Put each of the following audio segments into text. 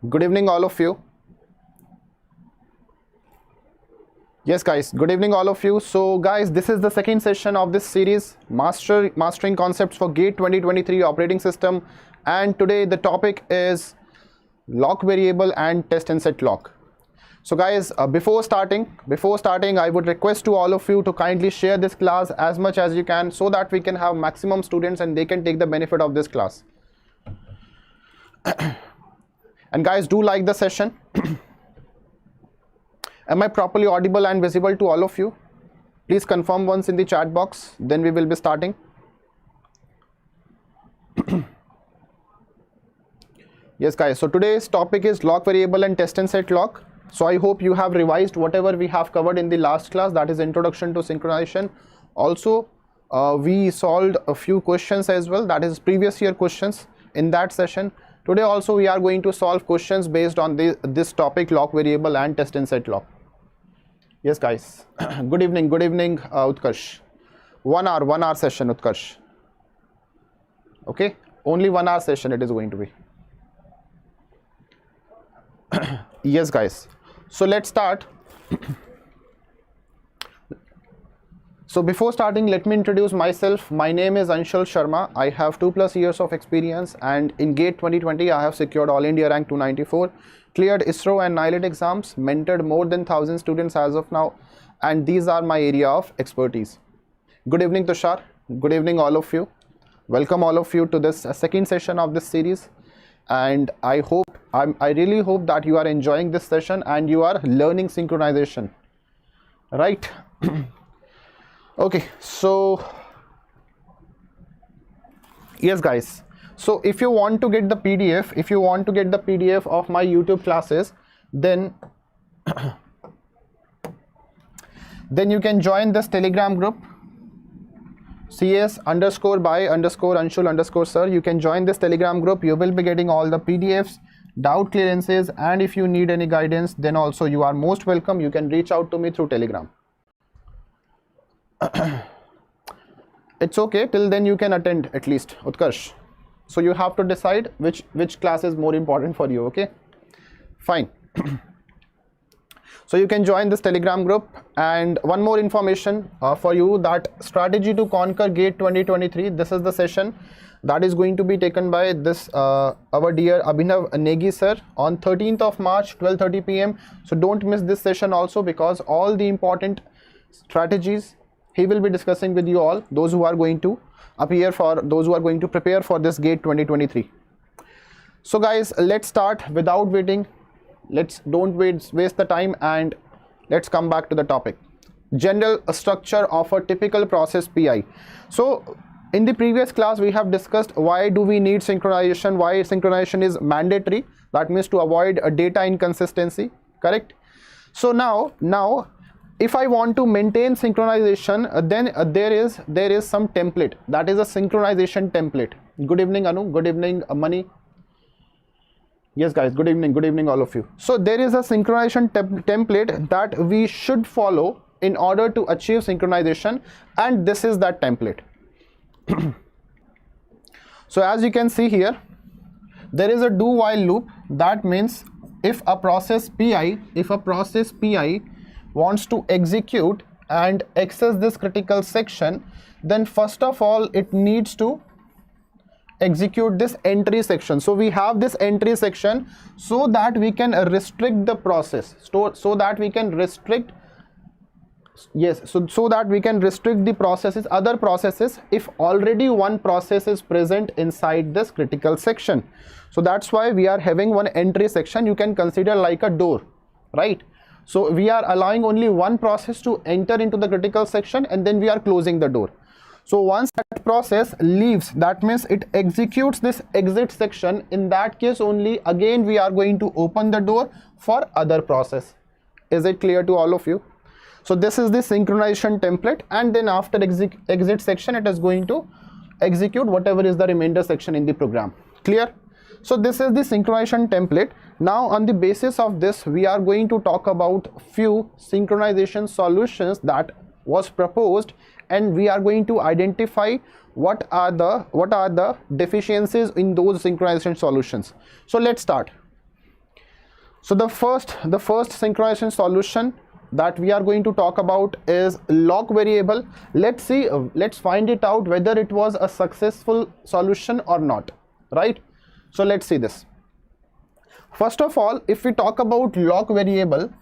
Good evening, all of you. Yes, guys, good evening, all of you. So, guys, this is the second session of this series, Mastering Concepts for GATE 2023 Operating System. And today the topic is lock variable and test and set lock. So, guys, before starting, I would request to all of you to kindly share this class as much as you can so that we can have maximum students and they can take the benefit of this class. And guys, do like the session. Am I properly audible and visible to all of you? Please confirm once in the chat box, then we will be starting. Yes, guys, so today's topic is lock variable and test and set lock. So I hope you have revised whatever we have covered in the last class, that is introduction to synchronization. Also, we solved a few questions as well, that is previous year questions in that session. Today also we are going to solve questions based on this topic, lock variable and test and set lock. Yes, guys. Good evening, Utkarsh. 1 hour session, Utkarsh. Okay, only 1 hour session it is going to be. Yes, guys. So let's start. So before starting, let me introduce myself. My name is Anshul Sharma. I have 2+ years of experience, and in GATE 2020 I have secured All India rank 294, cleared ISRO and NILET exams, mentored more than 1,000 students as of now, and these are my area of expertise. Good evening, Tushar. Good evening, all of you. Welcome all of you to this second session of this series, and I really hope that you are enjoying this session and you are learning synchronization, right? Okay, so yes, guys, so if you want to get the PDF, of my YouTube classes, then you can join this Telegram group, CS_by_Anshul_Sir. You can join this Telegram group. You will be getting all the PDFs, doubt clearances, and if you need any guidance, then also you are most welcome. You can reach out to me through Telegram. It's okay, till then you can attend at least, Utkarsh. So you have to decide which class is more important for you. Okay, fine. So you can join this Telegram group. And one more information for you, that strategy to conquer GATE 2023, this is the session that is going to be taken by this our dear Abhinav Negi sir on 13th of March 12:30 PM. So don't miss this session also, because all the important strategies he will be discussing with you all, those who are going to prepare for this GATE 2023. So guys, let's start without waiting. Don't waste the time, and let's come back to the topic. General structure of a typical process PI. So in the previous class we have discussed why do we need synchronization, why synchronization is mandatory, that means to avoid a data inconsistency, correct? So now if I want to maintain synchronization, then there is some template, that is a synchronization template. Good evening, Anu. Good evening, Mani. Yes, guys, good evening all of you. So there is a synchronization template that we should follow in order to achieve synchronization, and this is that template. So as you can see here, there is a do while loop. That means if a process PI wants to execute and access this critical section, then first of all it needs to execute this entry section. So we have this entry section so that we can restrict the process, so that we can restrict the processes, other processes, if already one process is present inside this critical section. So that's why we are having one entry section. You can consider like a door, right? So we are allowing only one process to enter into the critical section, and then we are closing the door. So once that process leaves, that means it executes this exit section. In that case only, again we are going to open the door for other process. Is it clear to all of you? So this is the synchronization template, and then after exit section it is going to execute whatever is the remainder section in the program. Clear? So this is the synchronization template. Now on the basis of this, we are going to talk about few synchronization solutions that was proposed, and we are going to identify what are the deficiencies in those synchronization solutions. So let's start. So the first synchronization solution that we are going to talk about is lock variable. Let's see, let's find it out whether it was a successful solution or not, right? So let's see this. First of all, if we talk about lock variable,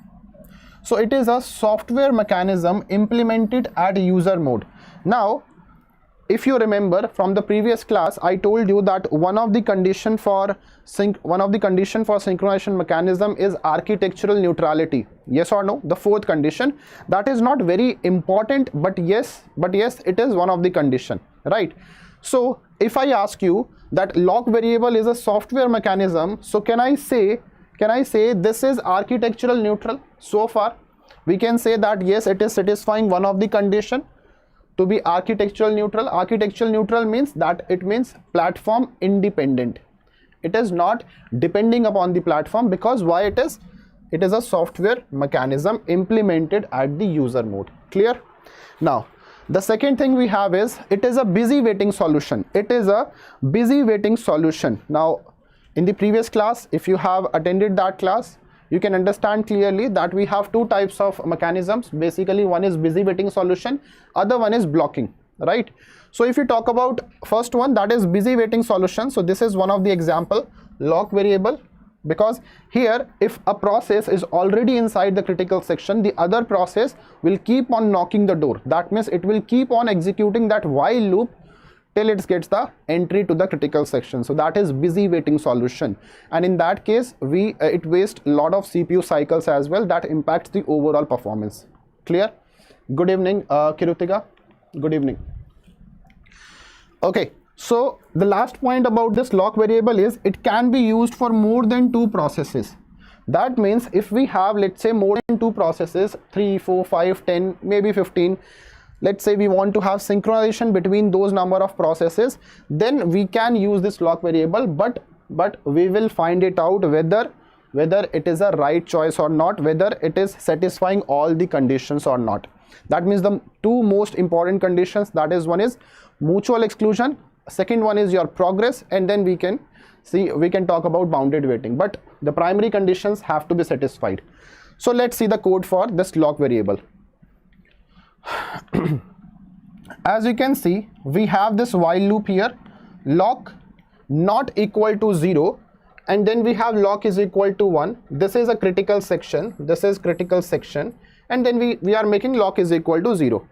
so it is a software mechanism implemented at user mode. Now, if you remember from the previous class, I told you that one of the condition for synchronization mechanism is architectural neutrality. Yes or no? The fourth condition, that is not very important, but yes, it is one of the condition, right? So if I ask you that lock variable is a software mechanism, so can I say this is architectural neutral? So far we can say that yes, it is satisfying one of the condition to be architectural neutral. Architectural neutral means that it means platform independent. It is not depending upon the platform, because why? It is a software mechanism implemented at the user mode. Clear? Now the second thing we have is it is a busy waiting solution. It is a busy waiting solution. Now in the previous class, if you have attended that class, you can understand clearly that we have two types of mechanisms. Basically, one is busy waiting solution, other one is blocking, right? So if you talk about first one, that is busy waiting solution, so this is one of the example, lock variable, because here if a process is already inside the critical section, the other process will keep on knocking the door. That means it will keep on executing that while loop till it gets the entry to the critical section. So that is busy waiting solution, and in that case it wastes a lot of CPU cycles as well, that impacts the overall performance. Clear? Good evening, Kirutika. Good evening. Okay, so the last point about this lock variable is it can be used for more than two processes. That means if we have, let's say, more than two processes, 3, 4, 5, 10, maybe 15, let's say we want to have synchronization between those number of processes, then we can use this lock variable, but we will find it out whether it is a right choice or not, whether it is satisfying all the conditions or not. That means the two most important conditions, that is, one is mutual exclusion, second one is your progress, and then we can talk about bounded waiting, but the primary conditions have to be satisfied. So let's see the code for this lock variable. As you can see, we have this while loop here, lock not equal to 0, and then we have lock is equal to 1. This is a critical section, this is critical section, and then we are making lock is equal to 0.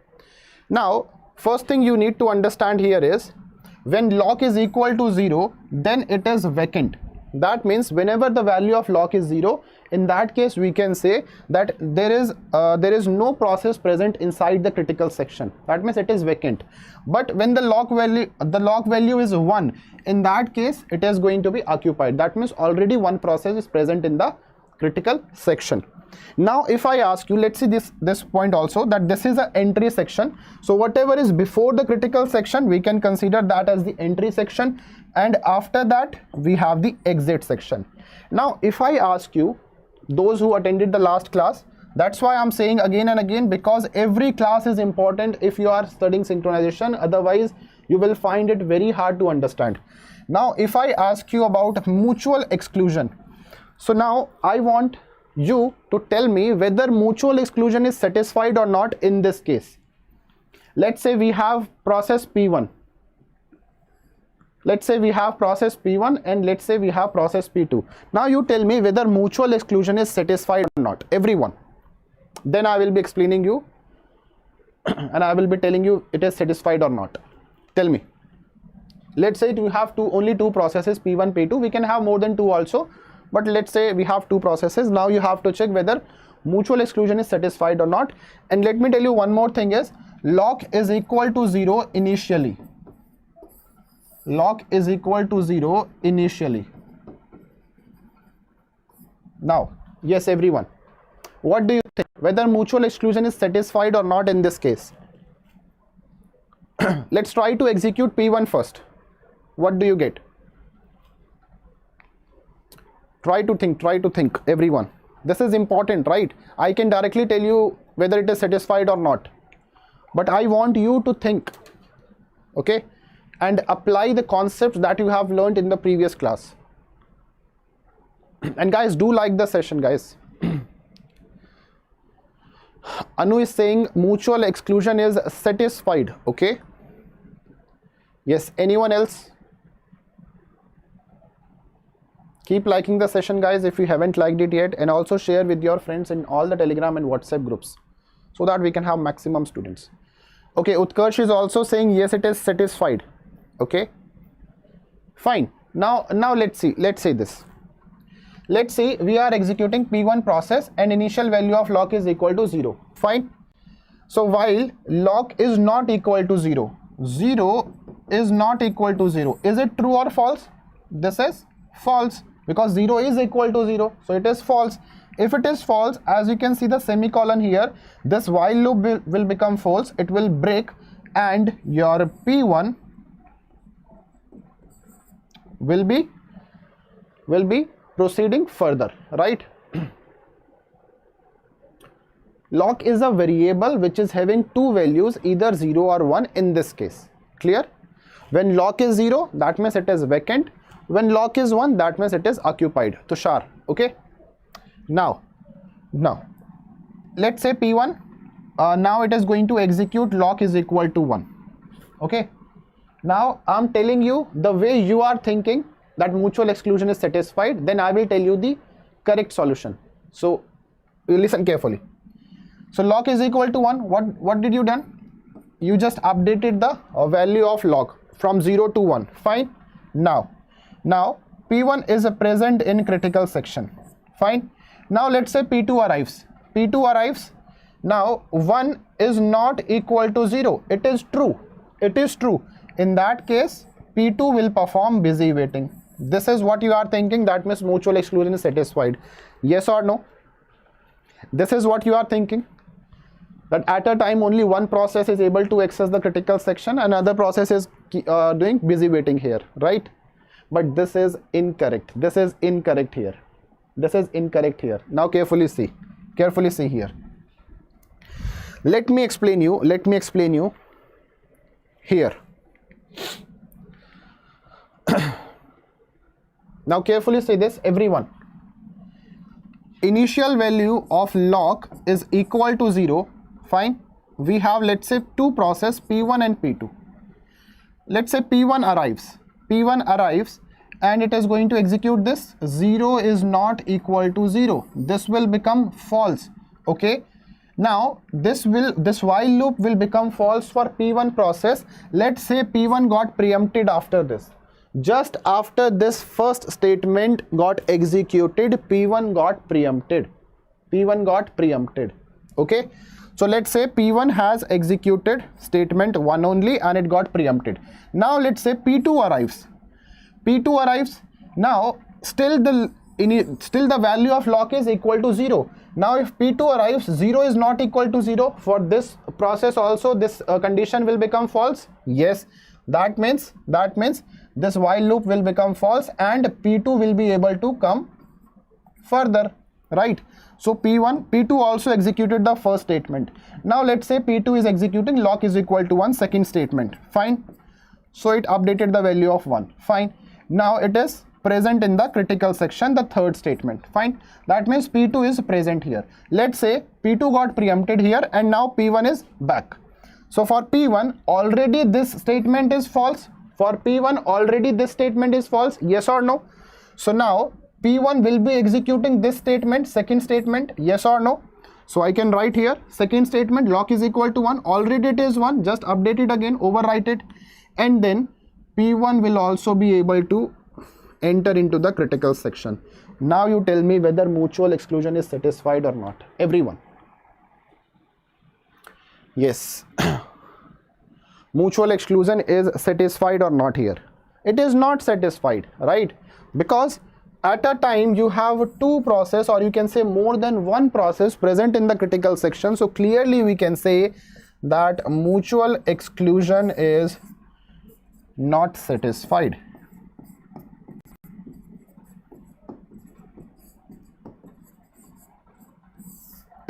Now first thing you need to understand here is when lock is equal to 0, then it is vacant. That means whenever the value of lock is 0, in that case we can say that there is no process present inside the critical section. That means it is vacant. But when the lock value is 1, in that case it is going to be occupied. That means already one process is present in the critical section. Now if I ask you, let's see this point also, that this is an entry section. So whatever is before the critical section, we can consider that as the entry section, and after that we have the exit section. Now if I ask you, those who attended the last class, that's why I'm saying again and again, because every class is important if you are studying synchronization, otherwise you will find it very hard to understand. Now if I ask you about mutual exclusion, so now I want you to tell me whether mutual exclusion is satisfied or not in this case. Let's say we have process P1. Let's say we have process P1 and let's say we have process P2. Now you tell me whether mutual exclusion is satisfied or not, everyone. Then I will be explaining you and I will be telling you it is satisfied or not. Tell me. Let's say we have only two processes, P1, P2. We can have more than two also, but let's say we have two processes. Now you have to check whether mutual exclusion is satisfied or not. And let me tell you one more thing is, lock is equal to 0 initially. Lock is equal to 0 initially. Now, yes everyone, what do you think, whether mutual exclusion is satisfied or not in this case? Let's try to execute P1 first. What do you get? Try to think everyone. This is important, right? I can directly tell you whether it is satisfied or not, but I want you to think, okay, and apply the concepts that you have learned in the previous class. And guys, do like the session, guys. Anu is saying mutual exclusion is satisfied. Okay. Yes. Anyone else? Keep liking the session, guys, if you haven't liked it yet, and also share with your friends in all the Telegram and WhatsApp groups so that we can have maximum students. Okay, Utkarsh is also saying yes, it is satisfied. Okay, fine. Now let's see. Let's say this. Let's say we are executing P1 process and initial value of lock is equal to 0. Fine. So while lock is not equal to 0, 0 is not equal to 0. Is it true or false? This is false, because 0 is equal to 0, so it is false. If it is false, as you can see the semicolon here, this while loop will become false, it will break, and your P1 will be proceeding further, right? Lock is a variable which is having two values, either 0 or 1 in this case. Clear? When lock is 0, that means it is vacant. When lock is 1, that means it is occupied. Tushar, okay? Now let's say P1, now it is going to execute lock is equal to 1. Okay, now I'm telling you the way you are thinking that mutual exclusion is satisfied, then I will tell you the correct solution. So listen carefully. So lock is equal to 1. What did you done? You just updated the value of lock from 0 to 1. Fine. Now P1 is present in critical section. Fine. Now let's say P2 arrives. P2 arrives. Now 1 is not equal to 0. It is true. It is true. In that case, P2 will perform busy waiting. This is what you are thinking. That means mutual exclusion is satisfied. Yes or no? This is what you are thinking. That at a time only one process is able to access the critical section, another process is doing busy waiting here, right? But this is incorrect. This is incorrect here. This is incorrect here. Now carefully see. Carefully see here. Let me explain you. Let me explain you here. Now carefully see this, everyone. Initial value of lock is equal to 0. Fine. We have, let's say, two process P1 and P2. Let's say P1 arrives. P1 arrives and it is going to execute this. 0 is not equal to 0. This will become false. Okay. Now this while loop will become false for P1 process. Let's say P1 got preempted after this. Just after this first statement got executed, P1 got preempted. P1 got preempted. Okay. So let's say P1 has executed statement 1 only and it got preempted. Now let's say P2 arrives. P2 arrives. Now still the value of lock is equal to 0. Now if P2 arrives, 0 is not equal to 0. For this process also this condition will become false. Yes, that means this while loop will become false and P2 will be able to come further, right? So P2 also executed the first statement. Now let's say P2 is executing lock is equal to 1, second statement. Fine. So it updated the value of 1. Fine. Now it is present in the critical section, the third statement. Fine. That means P2 is present here. Let's say P2 got preempted here and now P1 is back. So for P1 already this statement is false. For P1 already this statement is false. Yes or no? So now P1 will be executing this statement, second statement. Yes or no? So I can write here second statement lock is equal to 1. Already it is 1. Just update it again, overwrite it, and then P1 will also be able to enter into the critical section. Now you tell me whether mutual exclusion is satisfied or not. Everyone. Yes. Mutual exclusion is satisfied or not here? It is not satisfied, right? Because at a time you have two process, or you can say more than one process present in the critical section. So clearly we can say that mutual exclusion is not satisfied.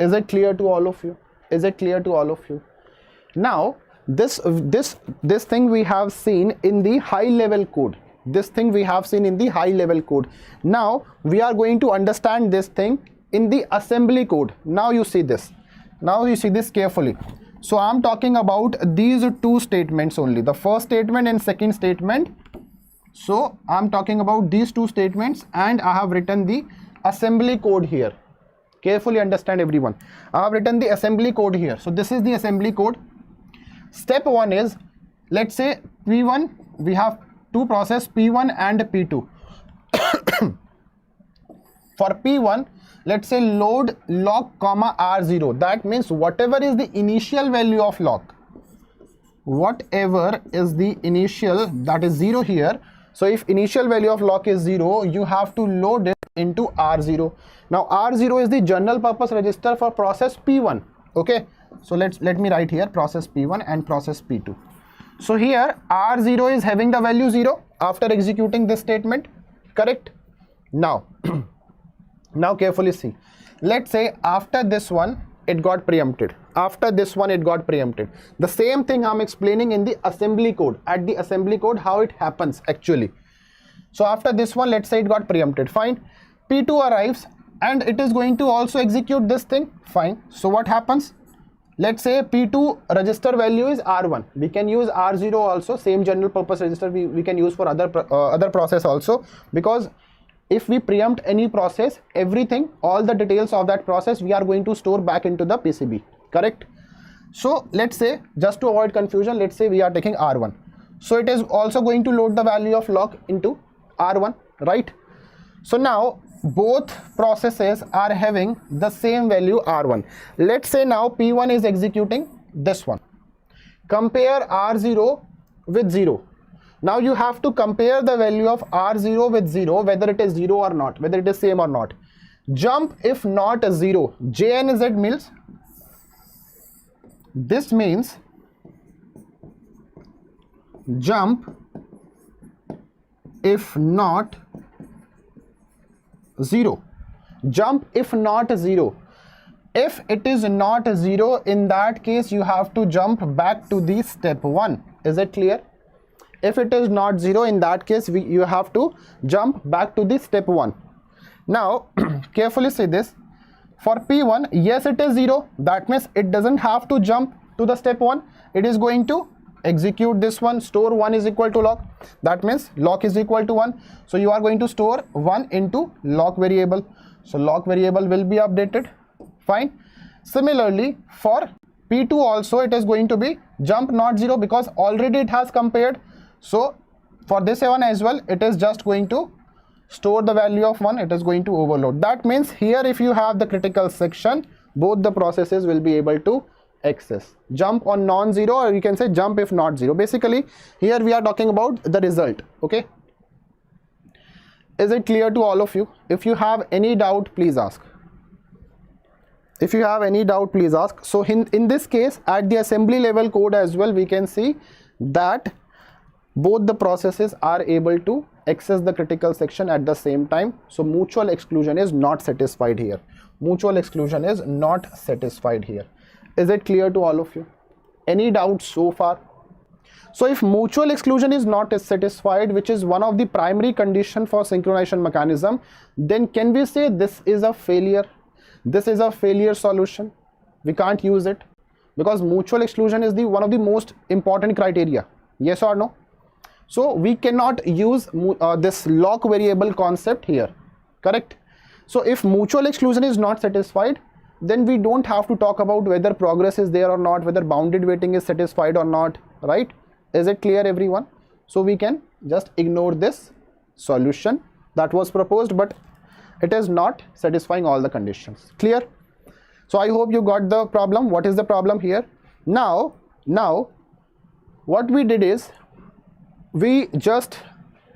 Is it clear to all of you? Is it clear to all of you? Now this thing we have seen in the high level code. This thing we have seen in the high level code. Now we are going to understand this thing in the assembly code. Now you see this. Now you see this carefully. So I'm talking about these two statements only, the first statement and second statement. So I'm talking about these two statements, and I have written the assembly code here. Carefully understand, everyone. I have written the assembly code here. So this is the assembly code. Step 1 is, let's say P1, we have two process P1 and P2. For P1, let's say load lock comma R0. That means whatever is the initial value of lock, whatever is the initial, that is 0 here. So if initial value of lock is 0, you have to load it into R0. Now R0 is the general purpose register for process P1. Okay, so let me write here process P1 and process P2. So here R0 is having the value 0 after executing this statement, correct? Now now carefully see. Let's say after this one it got preempted. After this one it got preempted. The same thing I'm explaining in the assembly code. At the assembly code, how it happens actually. So after this one, let's say it got preempted. Fine. P2 arrives and it is going to also execute this thing. Fine. So what happens? Let's say P2 register value is R1. We can use R0 also. Same general purpose register we can use for other process also, because if we preempt any process, everything, all the details of that process we are going to store back into the PCB, correct? So let's say, just to avoid confusion, let's say we are taking R1. So it is also going to load the value of lock into R1, right? So now both processes are having the same value R1. Let's say now P1 is executing this one. Compare R0 with 0. Now you have to compare the value of R0 with 0, whether it is 0 or not, whether it is same or not. Jump if not 0. JNZ means, this means jump if not 0. Jump if not 0. If it is not 0, in that case you have to jump back to the step 1. Is it clear? If it is not 0, in that case you have to jump back to the step 1. Now carefully see this. For P1, yes, it is 0. That means it doesn't have to jump to the step 1. It is going to execute this one. Store 1 is equal to lock. That means lock is equal to 1. So you are going to store 1 into lock variable. So lock variable will be updated. Fine. Similarly, for P2 also it is going to be jump not 0, because already it has compared. So for this one as well, it is just going to store the value of 1. It is going to overload. That means here if you have the critical section, both the processes will be able to access. Jump on non-zero, or you can say jump if not 0. Basically here we are talking about the result. Okay, is it clear to all of you? If you have any doubt, please ask. If you have any doubt, please ask. So in this case, at the assembly level code as well, we can see that both the processes are able to access the critical section at the same time. So mutual exclusion is not satisfied here. Mutual exclusion is not satisfied here. Is it clear to all of you? Any doubts so far? So if mutual exclusion is not satisfied, which is one of the primary condition for synchronization mechanism, then can we say this is a failure? This is a failure solution. We can't use it because mutual exclusion is one of the most important criteria. Yes or no? So we cannot use this lock variable concept here, correct? So if mutual exclusion is not satisfied, then we don't have to talk about whether progress is there or not, whether bounded waiting is satisfied or not, right? Is it clear, everyone? So we can just ignore this solution that was proposed, but it is not satisfying all the conditions. Clear? So I hope you got the problem. What is the problem here? Now what we did is we just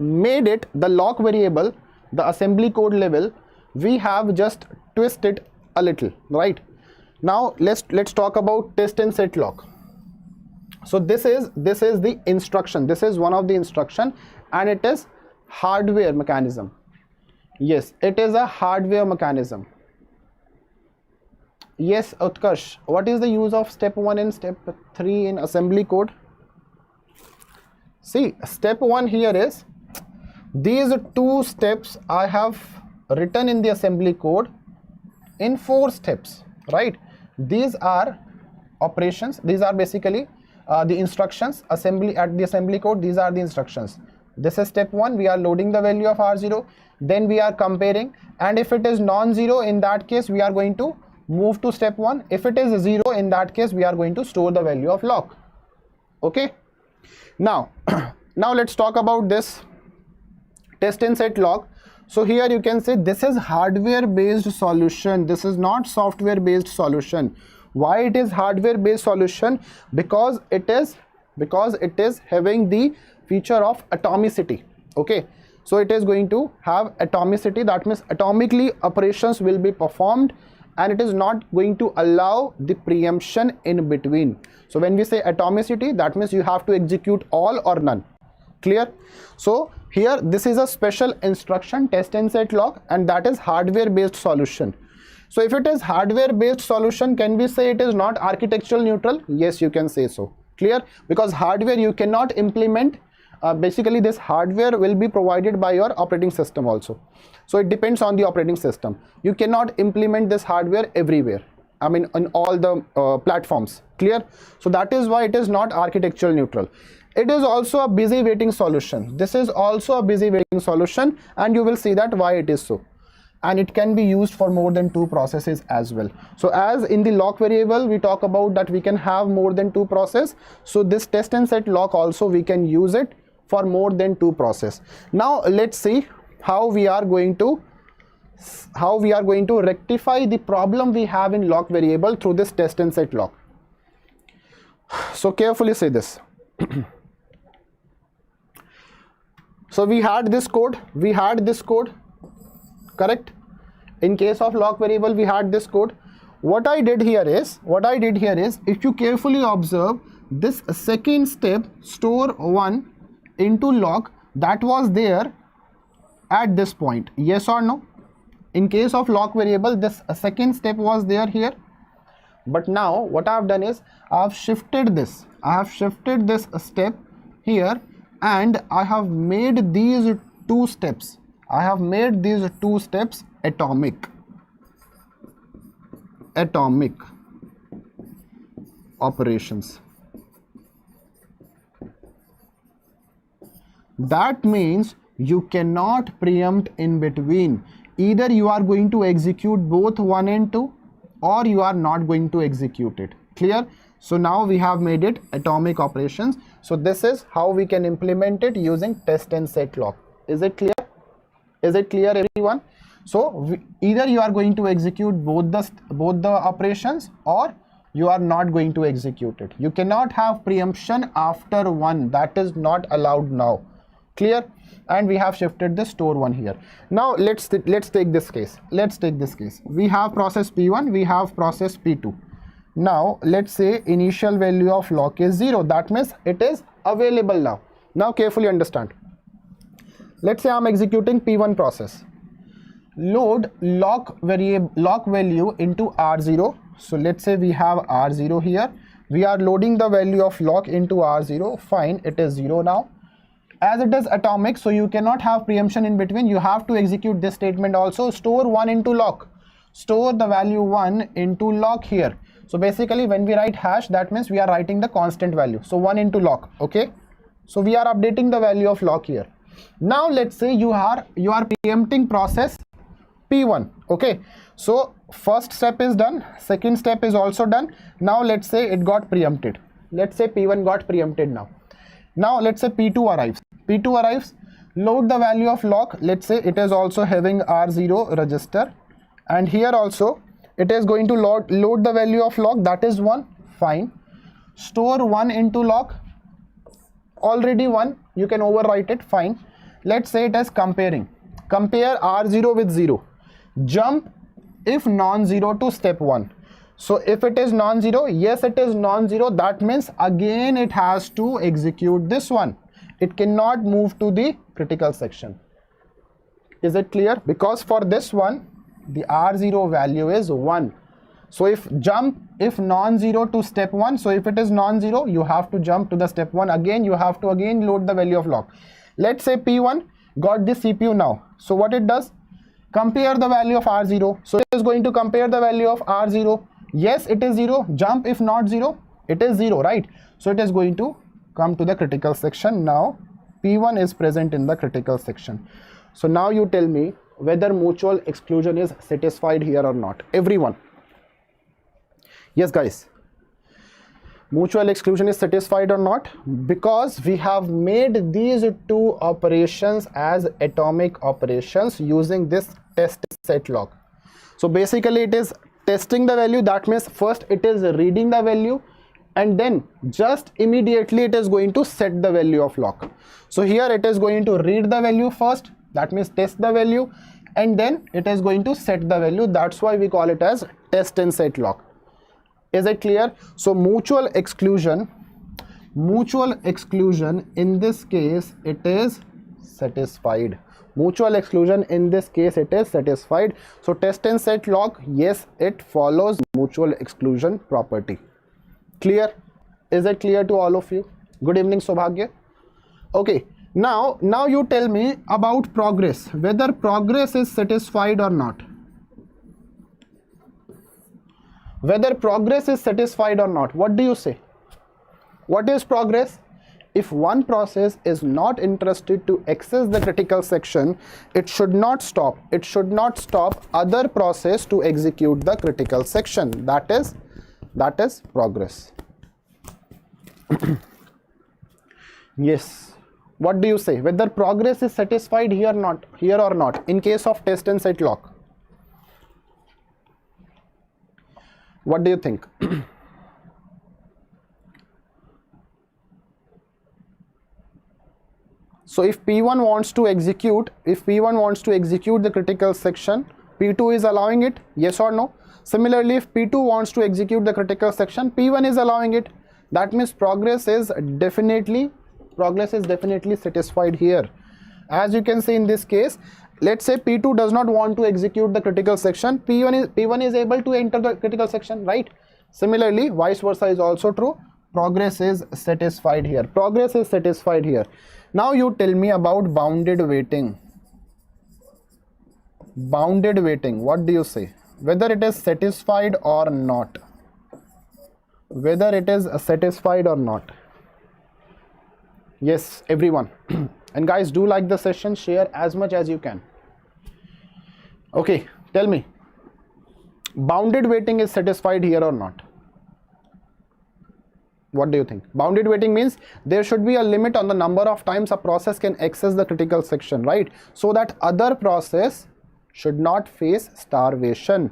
made it the lock variable, the assembly code level, we have just twisted a little, right? Now let's talk about test and set lock. So this is the instruction. This is one of the instruction, and it is hardware mechanism. Yes, it is a hardware mechanism. Yes, Utkarsh, what is the use of step 1 and step 3 in assembly code? See, step 1 here is these two steps I have written in the assembly code in 4 steps, right? These are operations, these are basically the instructions. Assembly, at the assembly code, these are the instructions. This is step 1, we are loading the value of R0, then we are comparing, and if it is non-zero, in that case we are going to move to step 1. If it is 0, in that case we are going to store the value of lock. Okay, now now let's talk about this test and set lock. So here you can say this is hardware based solution, this is not software based solution. Why it is hardware based solution? Because it is having the feature of atomicity. Okay, so it is going to have atomicity, that means atomically operations will be performed, and it is not going to allow the preemption in between. So when we say atomicity, that means you have to execute all or none. Clear? So here this is a special instruction, test and set lock, and that is hardware based solution. So if it is hardware based solution, can we say it is not architectural neutral? Yes, you can say so. Clear? Because hardware you cannot implement, basically this hardware will be provided by your operating system also. So it depends on the operating system. You cannot implement this hardware everywhere, I mean on all the platforms. Clear? So that is why it is not architectural neutral. It is also a busy waiting solution. This is also a busy waiting solution, and you will see that why it is so. And it can be used for more than 2 processes as well. So as in the lock variable we talk about that we can have more than 2 processes, so this test and set lock also we can use it for more than 2 processes. Now let's see how we are going to rectify the problem we have in lock variable through this test and set lock. So carefully say this. So we had this code, correct? In case of lock variable we had this code. What I did here is, if you carefully observe, this second step, store 1 into lock, that was there at this point. Yes or no? In case of lock variable, this second step was there here. But now what I have done is I have shifted this step here, and I have made these 2 steps. Atomic operations. That means you cannot preempt in between. Either you are going to execute both 1 and 2, or you are not going to execute it. Clear? So now we have made it atomic operations. So this is how we can implement it using test and set lock. Is it clear? Is it clear, everyone? So either you are going to execute both the operations, or you are not going to execute it. You cannot have preemption after 1. That is not allowed now. Clear? And we have shifted the store 1 here. Now let's take this case. We have process P1, we have process P2. Now let's say initial value of lock is 0. That means it is available now. Now carefully understand. Let's say I'm executing P1 process. Load lock value into R0. So let's say we have R0 here. We are loading the value of lock into R0. Fine, it is 0 now. As it is atomic, so you cannot have preemption in between. You have to execute this statement also. Store 1 into lock. Store the value 1 into lock here. So basically when we write hash, that means we are writing the constant value. So 1 into lock. Okay. So we are updating the value of lock here. Now let's say you are preempting process P1. Okay. So first step is done. Second step is also done. Now let's say it got preempted. Let's say P1 got preempted now. Now let's say P2 arrives. Load the value of lock. Let's say it is also having R0 register, and here also it is going to load the value of lock, that is 1. Fine. Store 1 into lock. Already 1. You can overwrite it. Fine. Let's say it is comparing. Compare R0 with 0. Jump if non-zero to step 1. So if it is non-zero, yes it is non-zero, that means again it has to execute this one. It cannot move to the critical section. Is it clear? Because for this one the R0 value is 1. So if non-zero to step 1, so if it is non-zero, you have to jump to the step 1 again. You have to again load the value of lock. Let's say P1 got the CPU now. So what it does? Compare the value of R0. So it is going to compare the value of R0. Yes, it is 0. Jump if not 0. It is 0, right? So it is going to come to the critical section. Now P1 is present in the critical section. So now you tell me whether mutual exclusion is satisfied here or not. Everyone. Yes, guys. Mutual exclusion is satisfied or not, because we have made these two operations as atomic operations using this test set lock. So basically it is testing the value. That means first it is reading the value and then just immediately it is going to set the value of lock. So here it is going to read the value first, that means test the value, and then it is going to set the value. That's why we call it as test and set lock. Is it clear? So mutual exclusion in this case it is satisfied. Mutual exclusion in this case it is satisfied. So test and set lock, yes, it follows mutual exclusion property. Clear? Is it clear to all of you? Good evening, Sobhagya. Okay, now you tell me about progress, whether progress is satisfied or not. Whether progress is satisfied or not. What do you say? What is progress? If one process is not interested to access the critical section, it should not stop. It should not stop other process to execute the critical section. That is progress. Yes. What do you say? Whether progress is satisfied here or not in case of test and set lock. What do you think? So if P1 wants to execute, the critical section, P2 is allowing it, yes or no? Similarly, if P2 wants to execute the critical section, P1 is allowing it. That means progress is definitely satisfied here. As you can see in this case, let's say P2 does not want to execute the critical section, P1 is able to enter the critical section, right? Similarly, vice versa is also true. Progress is satisfied here. Progress is satisfied here. Now you tell me about bounded waiting. Bounded waiting, what do you say? Whether it is satisfied or not. Whether it is satisfied or not. Yes, everyone. And guys, do like the session, share as much as you can. Okay, tell me, bounded waiting is satisfied here or not? What do you think? Bounded waiting means there should be a limit on the number of times a process can access the critical section, right? So that other process should not face starvation.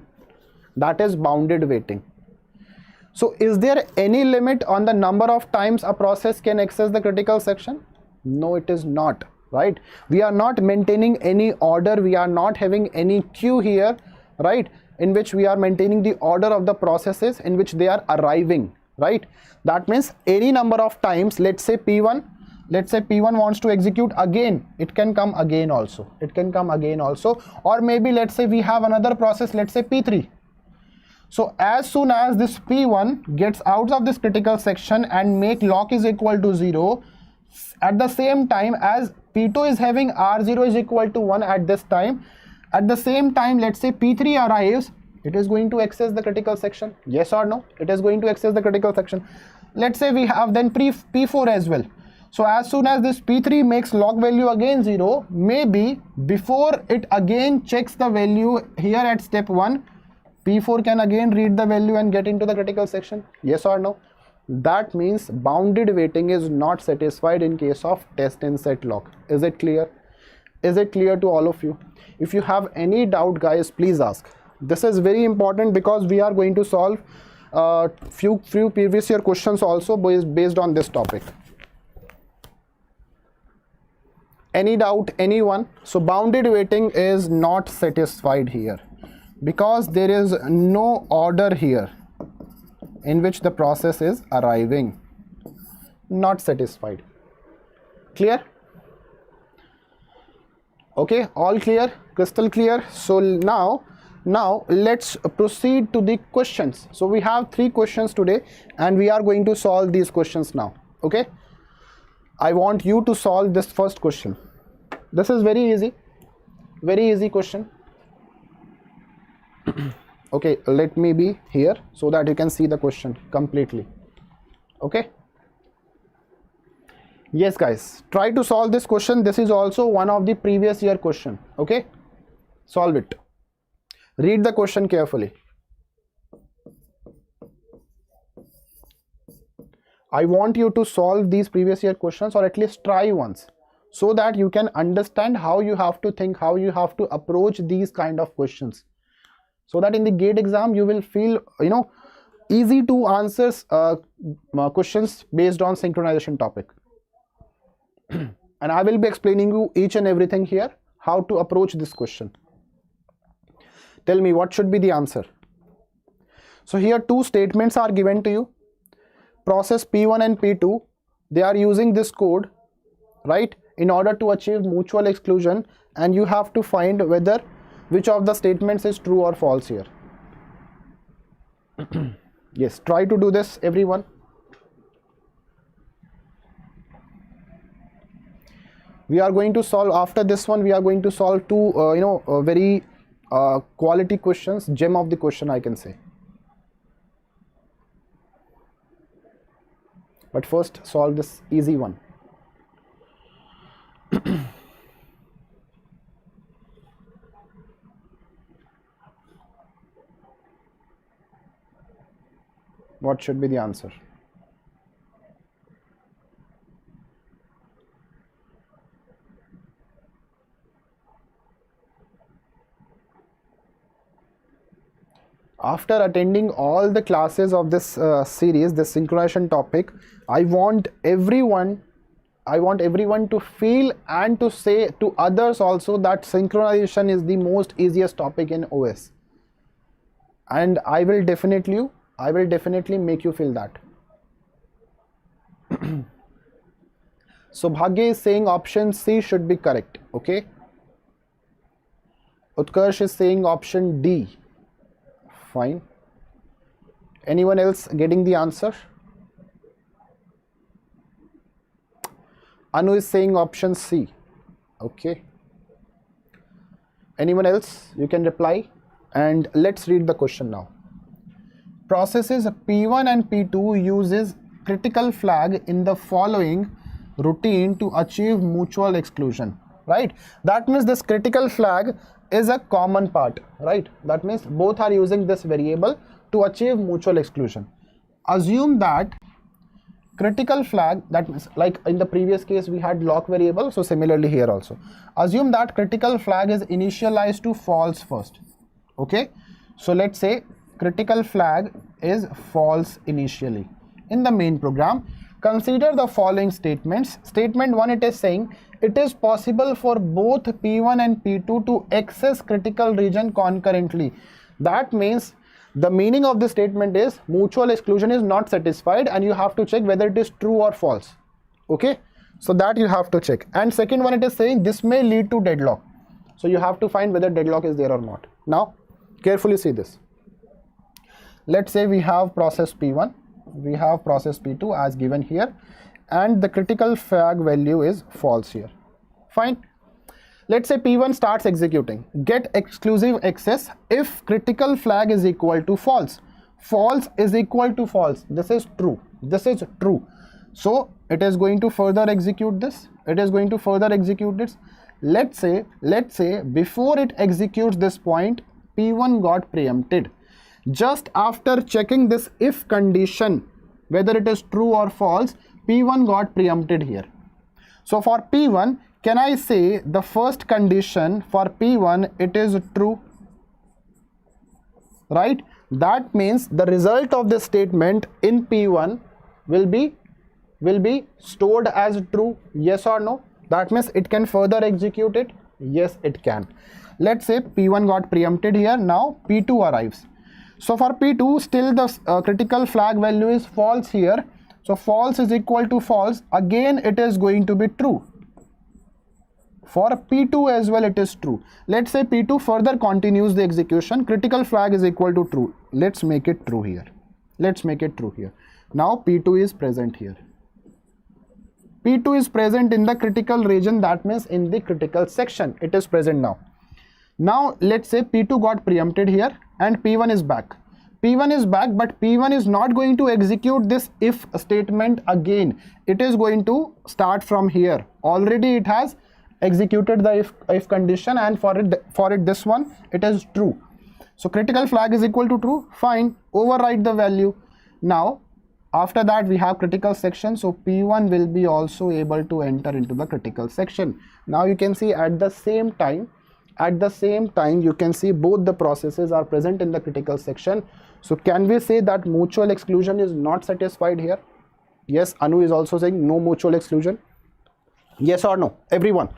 That is bounded waiting. So is there any limit on the number of times a process can access the critical section? No, it is not, right? We are not maintaining any order. We are not having any queue here, right? In which we are maintaining the order of the processes in which they are arriving, right? That means any number of times, let's say P1 wants to execute again, it can come again also. It can come again also. Or maybe let's say we have another process, let's say P3. So as soon as this P1 gets out of this critical section and make lock is equal to 0, at the same time as P2 is having R0 is equal to 1 at this time, at the same time, let's say P3 arrives, it is going to access the critical section. Yes or no? It is going to access the critical section. Let's say we have then P4 as well. So as soon as this P3 makes lock value again 0, maybe before it again checks the value here at step 1, P4 can again read the value and get into the critical section. Yes or no? That means bounded waiting is not satisfied in case of test and set lock. Is it clear? Is it clear to all of you? If you have any doubt, guys, please ask. This is very important because we are going to solve few previous year questions also based on this topic. Any doubt, anyone? So bounded waiting is not satisfied here because there is no order here in which the process is arriving. Not satisfied. Clear? Okay, all clear, crystal clear. So now let's proceed to the questions. So we have 3 questions today and we are going to solve these questions now. Okay, I want you to solve this first question. This is very easy question. Okay, let me be here so that you can see the question completely. Okay. Yes guys, try to solve this question. This is also one of the previous year question. Okay, solve it. Read the question carefully. I want you to solve these previous year questions, or at least try once, so that you can understand how you have to think, how you have to approach these kind of questions, so that in the GATE exam you will feel, you know, easy to answer questions based on synchronization topic. And I will be explaining you each and everything here, how to approach this question. Tell me what should be the answer. So here two statements are given to you. Process P1 and P2, they are using this code, right, in order to achieve mutual exclusion, and you have to find whether which of the statements is true or false here. Yes, try to do this everyone. We are going to solve, after this one we are going to solve two very quality questions, gem of the question I can say. But first solve this easy one. What should be the answer? After attending all the classes of this series, this synchronization topic, I want everyone to feel and to say to others also that synchronization is the most easiest topic in OS, and I will definitely make you feel that. So Bhagya is saying option C should be correct. Okay, Utkarsh is saying option D. Fine. Anyone else getting the answer? Anu is saying option C. Okay. Anyone else? You can reply. And let's read the question now. Processes P1 and P2 uses critical flag in the following routine to achieve mutual exclusion. Right? That means this critical flag is a common part, right? That means both are using this variable to achieve mutual exclusion. Assume that critical flag, that means like in the previous case we had lock variable, so similarly here also. Assume that critical flag is initialized to false first. Okay, so let's say critical flag is false initially. In the main program, consider the following statements. Statement 1, it is saying it is possible for both P1 and P2 to access critical region concurrently. That means the meaning of the statement is mutual exclusion is not satisfied, and you have to check whether it is true or false. Okay, so that you have to check. And second one, it is saying this may lead to deadlock, so you have to find whether deadlock is there or not. Now carefully see this. Let's say we have process P1, we have process P2 as given here, and the critical flag value is false here. Fine. Let's say P1 starts executing. Get exclusive access if critical flag is equal to false. False is equal to false. This is true. This is true. So it is going to further execute this. It is going to further execute this. Let's say before it executes this point, P1 got preempted. Just after checking this if condition, whether it is true or false, P1 got preempted here. So for P1, can I say the first condition for P1, it is true, right? That means the result of this statement in P1 will be stored as true, yes or no? That means it can further execute it. Yes, it can. Let's say P1 got preempted here. Now P2 arrives. So for P2, still the critical flag value is false here. So false is equal to false. Again, it is going to be true. For P2 as well, it is true. Let's say P2 further continues the execution. Critical flag is equal to true. Let's make it true here. Let's make it true here. Now P2 is present here. P2 is present in the critical region, that means in the critical section. It is present now. Now let's say P2 got preempted here and P1 is back. P1 is back, but P1 is not going to execute this if statement again. It is going to start from here. Already it has executed the if condition, and for it this one it is true. So critical flag is equal to true. Fine, overwrite the value. Now after that we have critical section, so P1 will be also able to enter into the critical section. Now you can see at the same time you can see both the processes are present in the critical section. So can we say that mutual exclusion is not satisfied here? Yes, Anu is also saying no mutual exclusion. Yes or no, everyone?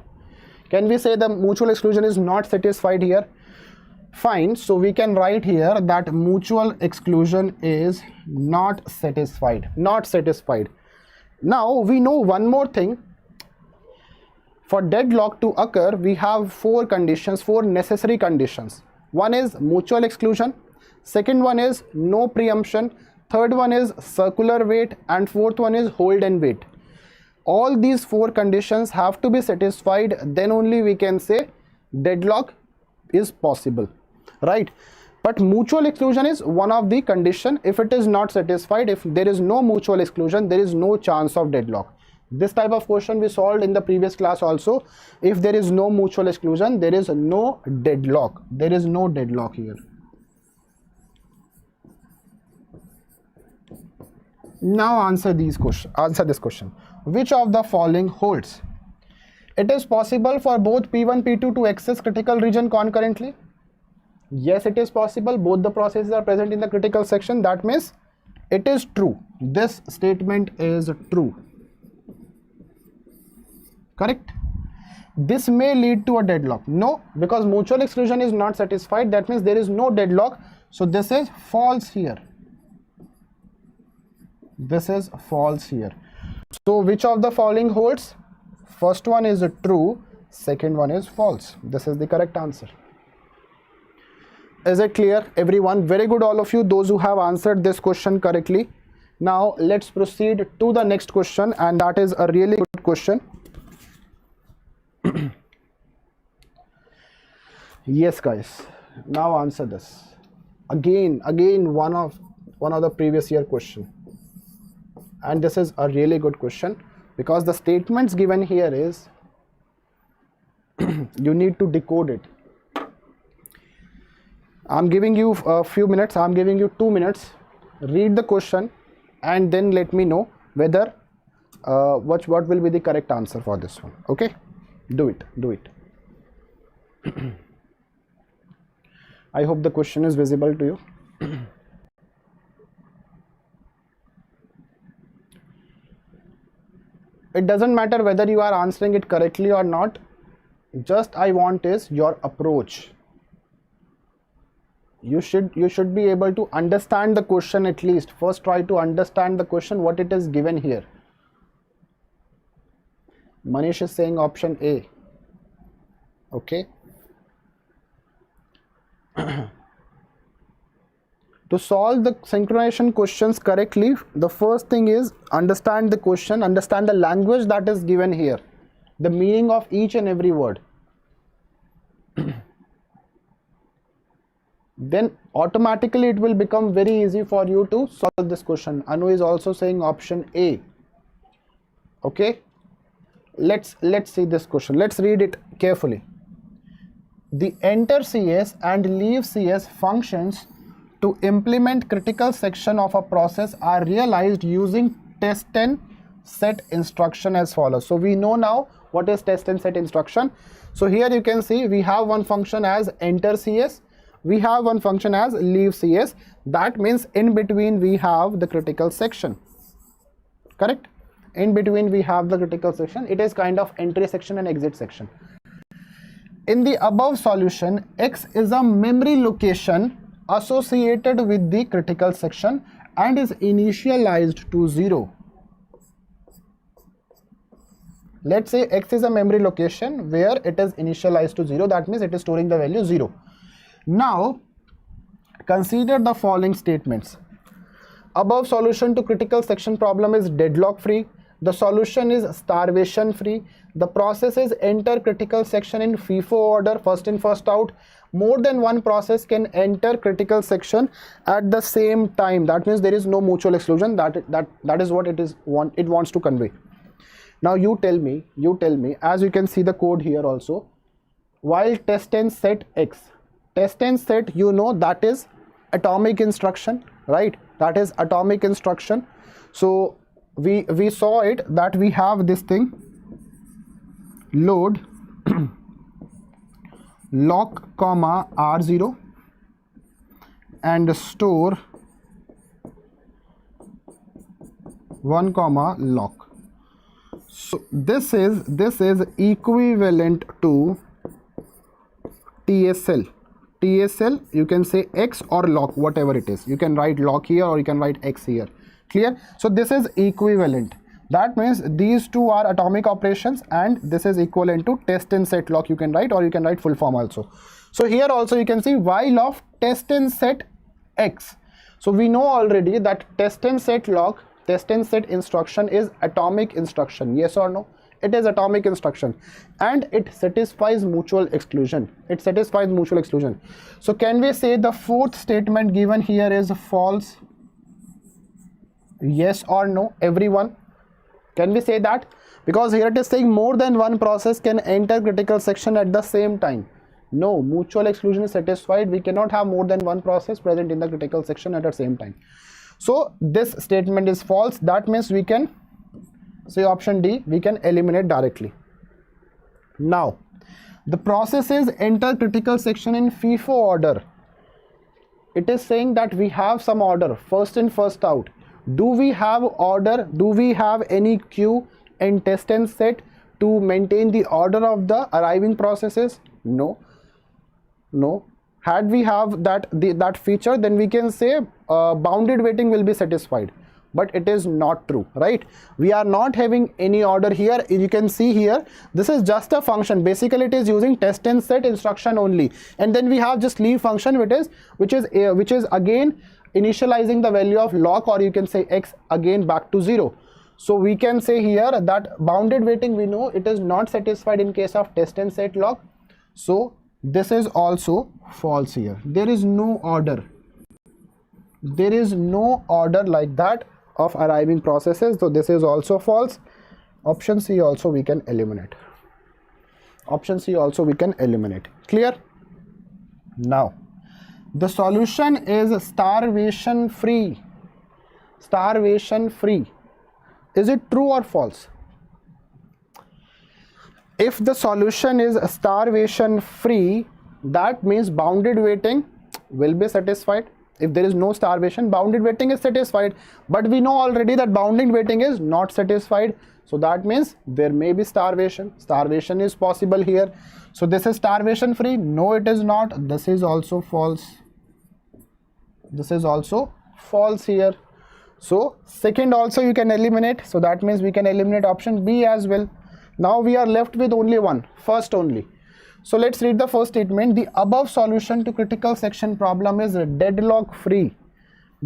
Can we say the mutual exclusion is not satisfied here? Fine, so we can write here that mutual exclusion is not satisfied. Now we know one more thing. For deadlock to occur, we have four necessary conditions. One is mutual exclusion, second one is no preemption, third one is circular wait, and fourth one is hold and wait. All these four conditions have to be satisfied, then only we can say deadlock is possible, right? But mutual exclusion is one of the condition. If it is not satisfied, if there is no mutual exclusion, there is no chance of deadlock. This type of question we solved in the previous class also. If there is no mutual exclusion, there is no deadlock. There is no deadlock here. Now answer this question. Which of the following holds? It is possible for both P1, P2 to access critical region concurrently. Yes, it is possible. Both the processes are present in the critical section. That means it is true. This statement is true. Correct? This may lead to a deadlock. No, because mutual exclusion is not satisfied. That means there is no deadlock. So this is false here. This is false here. So which of the following holds? First one is true, second one is false. This is the correct answer. Is it clear, everyone? Very good, all of you, those who have answered this question correctly. Now let's proceed to the next question, and that is a really good question. Yes guys, now answer this. Again one of the previous year question, and this is a really good question because the statements given here is you need to decode it. I'm giving you a few minutes, I'm giving you 2 minutes. Read the question and then let me know whether what will be the correct answer for this one. Okay, do it. I hope the question is visible to you. It doesn't matter whether you are answering it correctly or not. Just I want is your approach. You should be able to understand the question at least. First try to understand the question, what it is given here. Manish is saying option A. Okay. To solve the synchronization questions correctly, the first thing is understand the question, understand the language that is given here, the meaning of each and every word. Then automatically it will become very easy for you to solve this question. Anu is also saying option A. Okay, let's see this question. Let's read it carefully. The enter CS and leave CS functions to implement critical section of a process are realized using test and set instruction as follows. So we know now what is test and set instruction. So here you can see we have one function as enter CS, we have one function as leave CS. That means in between we have the critical section. Correct? In between we have the critical section. It is kind of entry section and exit section. In the above solution, X is a memory location associated with the critical section and is initialized to 0. Let's say X is a memory location where it is initialized to 0. That means it is storing the value 0. Now consider the following statements. Above solution to critical section problem is deadlock free. The solution is starvation free. The process is enter critical section in FIFO order, first in first out. More than one process can enter critical section at the same time. That means there is no mutual exclusion. That is what it wants to convey. Now you tell me, as you can see the code here also, while test and set X, test and set, you know, that is atomic instruction, right? That is atomic instruction. So we saw it that we have this thing, load lock comma R0 and store 1 comma lock. So this is equivalent to TSL. TSL, you can say X or lock, whatever it is. You can write lock here or you can write X here. Clear? So this is equivalent. That means these two are atomic operations and this is equivalent to test and set lock, you can write, or you can write full form also. So here also you can see while of test and set X. So we know already that test and set lock, test and set instruction is atomic instruction. Yes or no? It is atomic instruction and it satisfies mutual exclusion. It satisfies mutual exclusion. So can we say the fourth statement given here is false? Yes or no, everyone? Can we say that? Because here it is saying more than one process can enter critical section at the same time. No, mutual exclusion is satisfied. We cannot have more than one process present in the critical section at the same time. So this statement is false. That means we can say option D, we can eliminate directly. Now, the processes enter critical section in FIFO order. It is saying that we have some order, first in first out. Do we have order? Do we have any queue and test and set to maintain the order of the arriving processes? No. No. Had we have that feature, then we can say bounded waiting will be satisfied. But it is not true, right? We are not having any order here. You can see here, this is just a function. Basically, it is using test and set instruction only. And then we have just leave function, which is again initializing the value of lock, or you can say X again back to 0. So we can say here that bounded waiting, we know it is not satisfied in case of test and set lock. So this is also false here. There is no order. There is no order like that of arriving processes. So this is also false. Option C also we can eliminate. Option C also we can eliminate. Clear? Now, the solution is starvation free. Starvation free. Is it true or false? If the solution is starvation free, that means bounded waiting will be satisfied. If there is no starvation, bounded waiting is satisfied. But we know already that bounded waiting is not satisfied. So that means there may be starvation. Starvation is possible here. So this is starvation free. No, it is not. This is also false. This is also false here. So second also you can eliminate. So that means we can eliminate option B as well. Now we are left with only one, first only. So let's read the first statement. The above solution to critical section problem is deadlock free.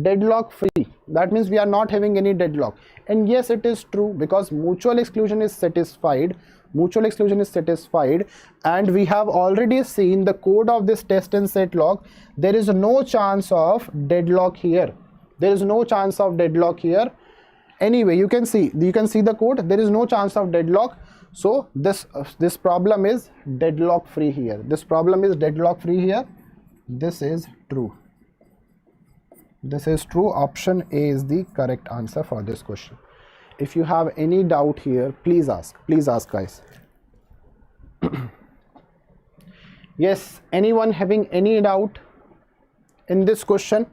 Deadlock free. That means we are not having any deadlock. And yes, it is true, because mutual exclusion is satisfied. Mutual exclusion is satisfied. And we have already seen the code of this test and set lock. There is no chance of deadlock here. There is no chance of deadlock here. Anyway, you can see the code. There is no chance of deadlock. So this problem is deadlock free here. This problem is deadlock free here. This is true. This is true. Option A is the correct answer for this question. If you have any doubt here, please ask. Please ask, guys. Yes, anyone having any doubt in this question?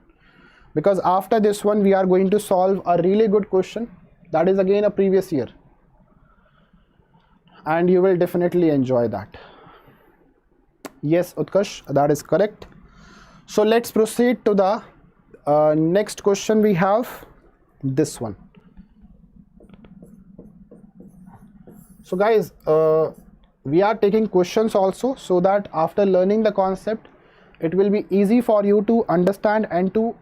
Because after this one, we are going to solve a really good question. That is again a previous year. And you will definitely enjoy that. Yes, Utkarsh, that is correct. So let's proceed to the next question. We have this one. So guys, we are taking questions also, so that after learning the concept, it will be easy for you to understand and to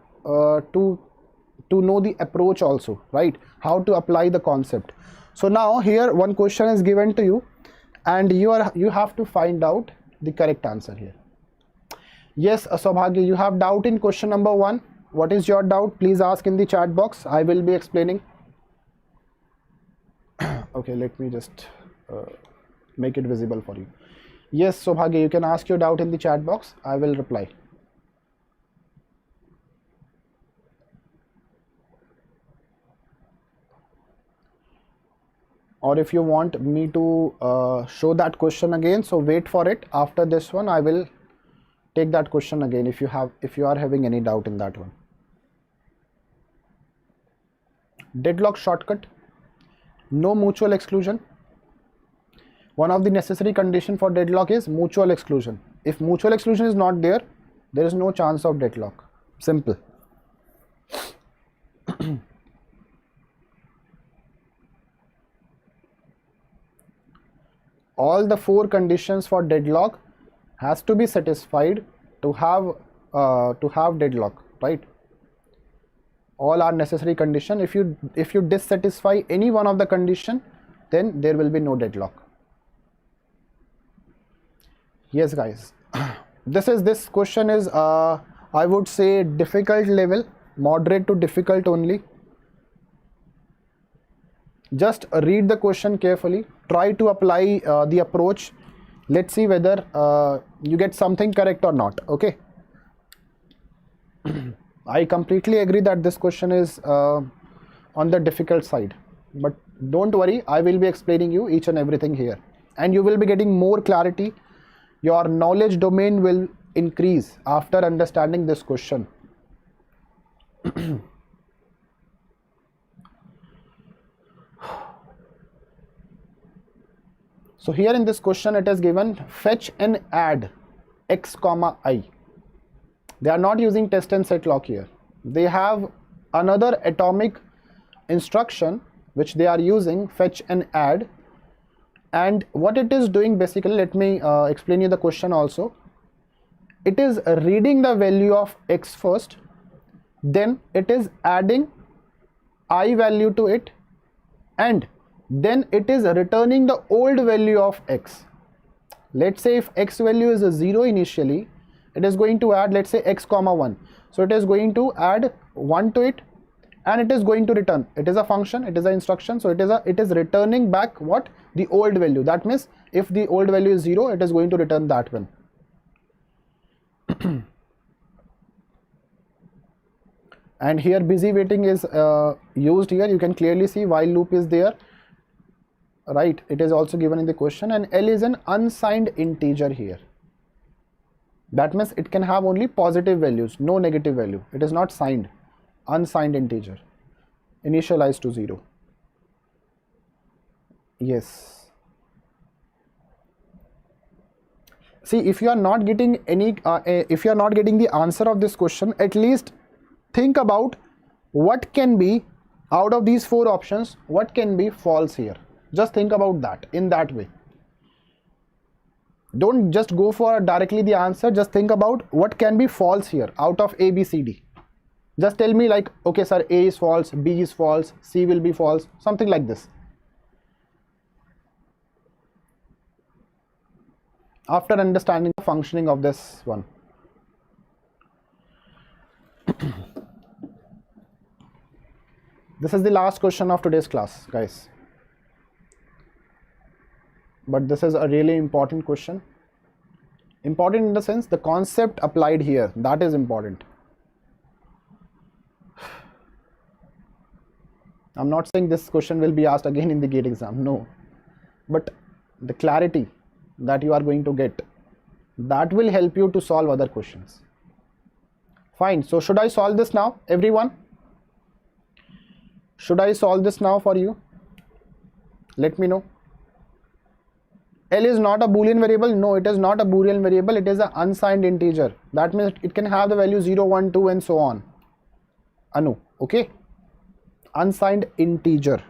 know the approach also, right? How to apply the concept. So now here one question is given to you, and you have to find out the correct answer here. Yes, Saubhagya, you have doubt in question number 1. What is your doubt? Please ask in the chat box. I will be explaining. Okay, let me just make it visible for you. Yes, Saubhagya, you can ask your doubt in the chat box. I will reply. Or if you want me to show that question again, so wait for it. After this one, I will take that question again if you are having any doubt in that one. Deadlock shortcut, no mutual exclusion. One of the necessary condition for deadlock is mutual exclusion. If mutual exclusion is not there, there is no chance of deadlock. Simple. All the 4 conditions for deadlock has to be satisfied to have deadlock, right? All are necessary condition. If you dissatisfy any one of the condition, then there will be no deadlock. Yes, guys. This question is I would say difficult level, moderate to difficult only. Just read the question carefully. Try to apply the approach. Let's see whether you get something correct or not. Okay. I completely agree that this question is on the difficult side, but don't worry, I will be explaining you each and everything here, and you will be getting more clarity. Your knowledge domain will increase after understanding this question. So here in this question it is given fetch and add x comma I. They are not using test and set lock here. They have another atomic instruction which they are using, fetch and add. And what it is doing basically, let me explain you the question also. It is reading the value of x first, then it is adding I value to it, and then it is returning the old value of x. Let's say if x value is a 0 initially, it is going to add, let's say, x comma 1. So it is going to add 1 to it, and it is going to return. It is a function, it is an instruction, so it is returning back what? The old value. That means if the old value is 0, it is going to return that one. And here busy waiting is used here. You can clearly see while loop is there, right? It is also given in the question, and L is an unsigned integer here. That means it can have only positive values, no negative value. It is not signed, unsigned integer, initialized to 0. Yes. See, if you are not getting any, if you are not getting the answer of this question, at least think about what can be out of these 4 options, what can be false here. Just think about that in that way. Don't just go for directly the answer. Just think about what can be false here out of A, B, C, D. Just tell me like, okay sir, A is false, B is false, C will be false, something like this. After understanding the functioning of this one. This is the last question of today's class, guys. But this is a really important question. Important in the sense the concept applied here, that is important. I'm not saying this question will be asked again in the GATE exam, no. But the clarity that you are going to get, that will help you to solve other questions. Fine, so should I solve this now, everyone? Should I solve this now for you? Let me know. L is not a Boolean variable. No, it is not a Boolean variable. It is an unsigned integer. That means it can have the value 0, 1, 2 and so on. Anu, okay? Unsigned integer.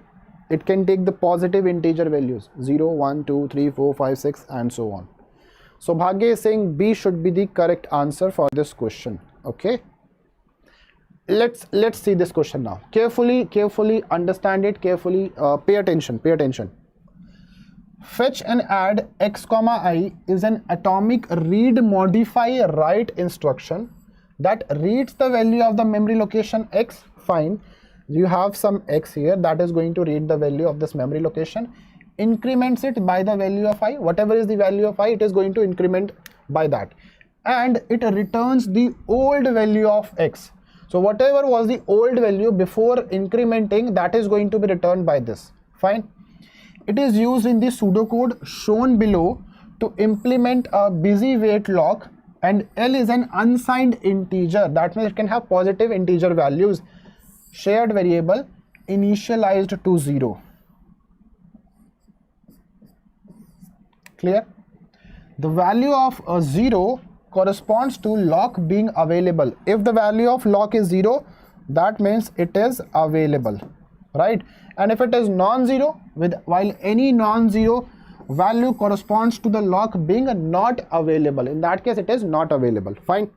It can take the positive integer values 0, 1, 2, 3, 4, 5, 6 and so on. So Bhagya is saying B should be the correct answer for this question. Okay? let's see this question now. Carefully understand it, carefully pay attention. Fetch and add x comma I is an atomic read modify write instruction that reads the value of the memory location x. Fine, you have some x here that is going to read the value of this memory location, increments it by the value of I. Whatever is the value of I, it is going to increment by that, and it returns the old value of x. So whatever was the old value before incrementing, that is going to be returned by this. Fine. It is used in the pseudocode shown below to implement a busy wait lock, and L is an unsigned integer. That means it can have positive integer values. Shared variable initialized to 0. Clear? The value of 0 corresponds to lock being available. If the value of lock is 0, that means it is available, right? And if it is non-zero, while any non-zero value corresponds to the lock being not available, in that case it is not available. Fine.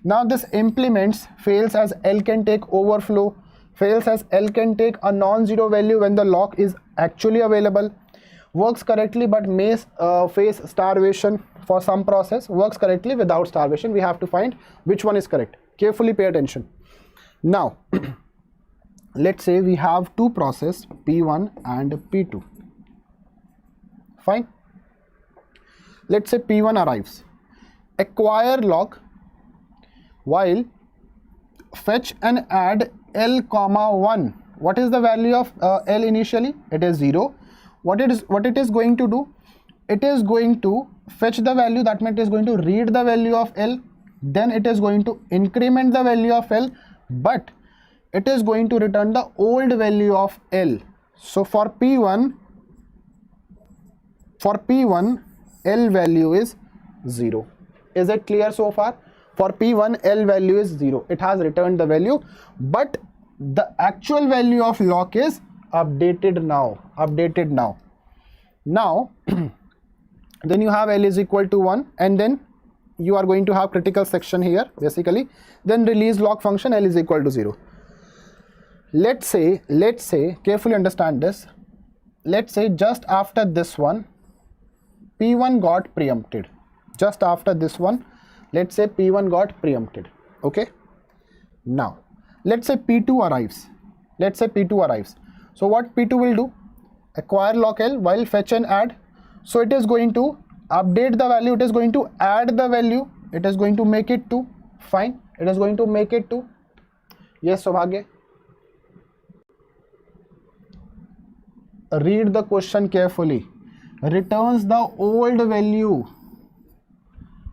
Now this implements fails as L can take overflow, fails as L can take a non-zero value when the lock is actually available, works correctly but may face starvation for some process, works correctly without starvation. We have to find which one is correct. Carefully pay attention. Now let's say we have two processes, P1 and P2. Fine. Let's say P1 arrives, acquire lock, while fetch and add L comma 1. What is the value of L initially? It is 0. What it is going to do? It is going to fetch the value, that means it is going to read the value of L, then it is going to increment the value of L, but it is going to return the old value of L. So for P1 L value is 0. Is it clear so far? For P1 L value is 0. It has returned the value, but the actual value of lock is updated now. Now then you have L is equal to 1, and then you are going to have critical section here basically, then release lock function L is equal to 0. Let's say carefully understand this. Let's say just after this one P1 got preempted. Just after this one, let's say P1 got preempted. Okay. Now let's say P2 arrives. So what P2 will do? Acquire lock L while fetch and add. So it is going to update the value, it is going to add the value, it is going to make it 2. Fine, it is going to make it 2. Yes, Saubhagya. Read the question carefully. Returns the old value.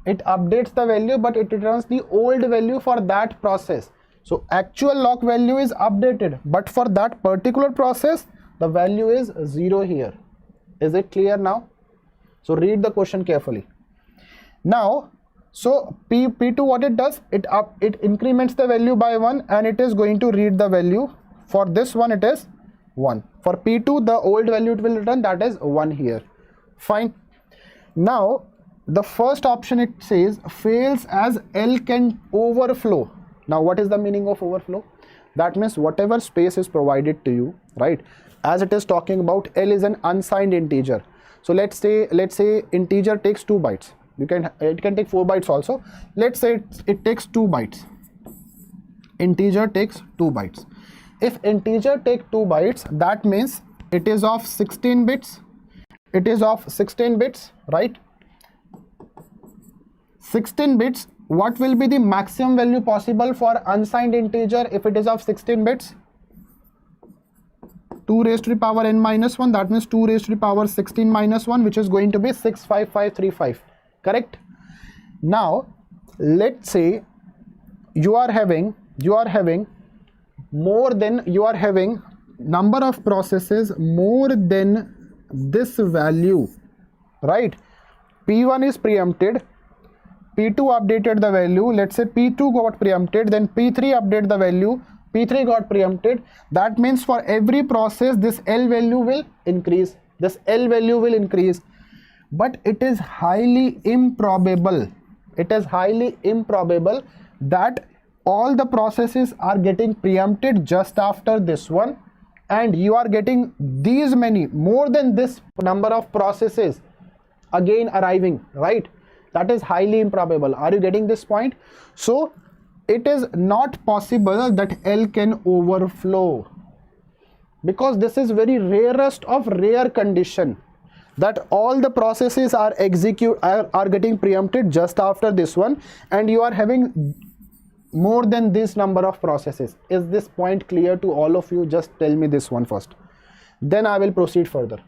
It updates the value, but it returns the old value for that process. So actual lock value is updated, but for that particular process the value is 0 here. Is it clear now? So read the question carefully. Now, so P2 what it does? It increments the value by 1, and it is going to read the value. For this one it is 1. For P2 the old value it will return, that is 1 here. Fine. Now the first option, it says fails as L can overflow. Now what is the meaning of overflow? That means whatever space is provided to you, right? As it is talking about L is an unsigned integer. So let's say integer takes 2 bytes. It can take 4 bytes also. Let's say it takes 2 bytes. Integer takes 2 bytes. If integer take 2 bytes, that means it is of 16 bits. It is of 16 bits, right? 16 bits. What will be the maximum value possible for unsigned integer if it is of 16 bits? 2 raised to the power n minus 1, that means 2 raised to the power 16 minus 1, which is going to be 65535. Correct? Now let's say you are having number of processes more than this value, right? P1 is preempted, P2 updated the value, let's say P2 got preempted, then P3 updated the value, P3 got preempted. That means for every process this L value will increase. But it is highly improbable that all the processes are getting preempted just after this one, and you are getting these many, more than this number of processes again arriving, right? That is highly improbable. Are you getting this point? So it is not possible that L can overflow, because this is very rarest of rare condition, that all the processes are getting preempted just after this one, and you are having more than this number of processes. Is this point clear to all of you? Just tell me this one first, then I will proceed further.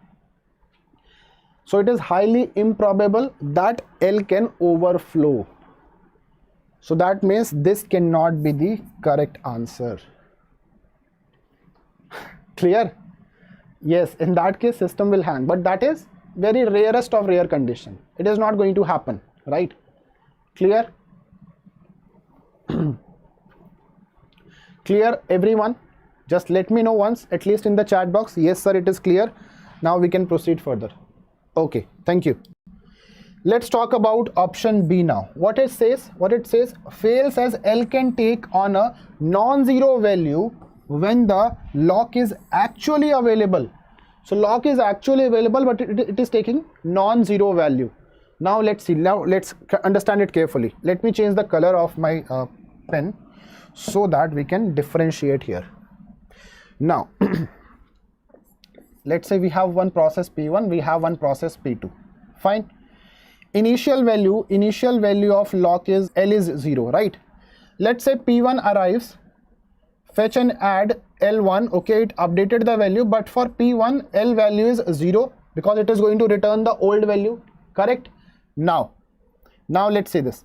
So it is highly improbable that L can overflow. So that means this cannot be the correct answer. Clear? Yes, in that case system will hang, but that is very rarest of rare condition. It is not going to happen, right? Clear? Clear everyone? Just let me know once, at least in the chat box. Yes sir, it is clear. Now we can proceed further. Okay, thank you. Let's talk about option B now. What it says, fails as L can take on a non-zero value when the lock is actually available. So lock is actually available, but it is taking non-zero value. Now let's see. Now let's understand it carefully. Let me change the color of my pen so that we can differentiate here. Now let's say we have one process P1, we have one process P2. Fine. Initial value of lock is L is 0, right? Let's say P1 arrives, fetch and add L1. Okay, it updated the value, but for P1 L value is 0 because it is going to return the old value, correct? Now let's say this,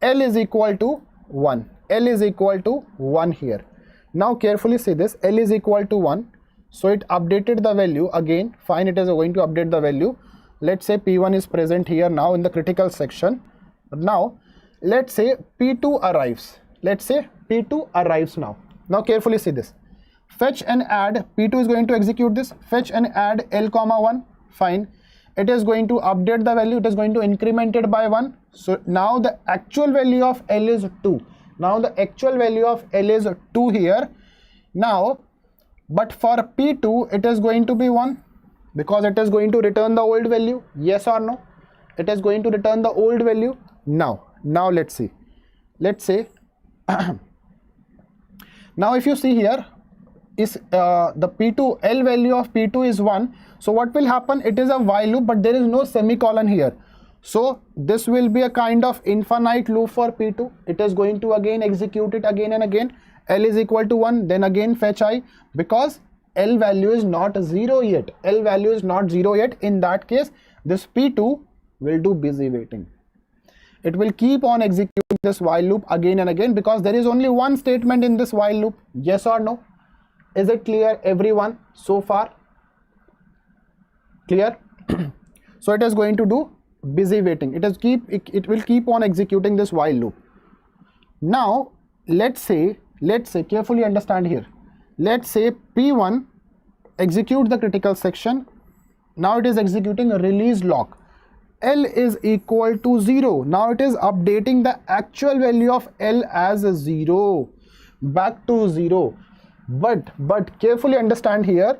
L is equal to 1. L is equal to 1 here. Now carefully say this, L is equal to 1. So it updated the value again. Fine, it is going to update the value. Let's say P1 is present here now in the critical section. Now let's say P2 arrives. Let's say P2 arrives now. Now carefully see this. Fetch and add, P2 is going to execute this. Fetch and add L comma 1. Fine. It is going to update the value. It is going to increment it by 1. So now the actual value of L is 2. Now the actual value of L is 2 here. Now, but for P2 it is going to be 1 because it is going to return the old value. Yes or no? It is going to return the old value. Now let's see. Let's say now if you see here is the P2 L value of P2 is 1. So what will happen? It is a while loop, but there is no semicolon here. So this will be a kind of infinite loop for P2. It is going to again execute it again and again. L is equal to 1, then again fetch I, because L value is not 0 yet. L value is not 0 yet. In that case, this P2 will do busy waiting. It will keep on executing this while loop again and again because there is only one statement in this while loop. Yes or no? Is it clear everyone so far? Clear? So it is going to do busy waiting. It will keep on executing this while loop. Now let's say carefully understand here. Let's say P1 execute the critical section. Now it is executing a release lock. L is equal to 0. Now it is updating the actual value of L as 0 back to 0. But carefully understand here,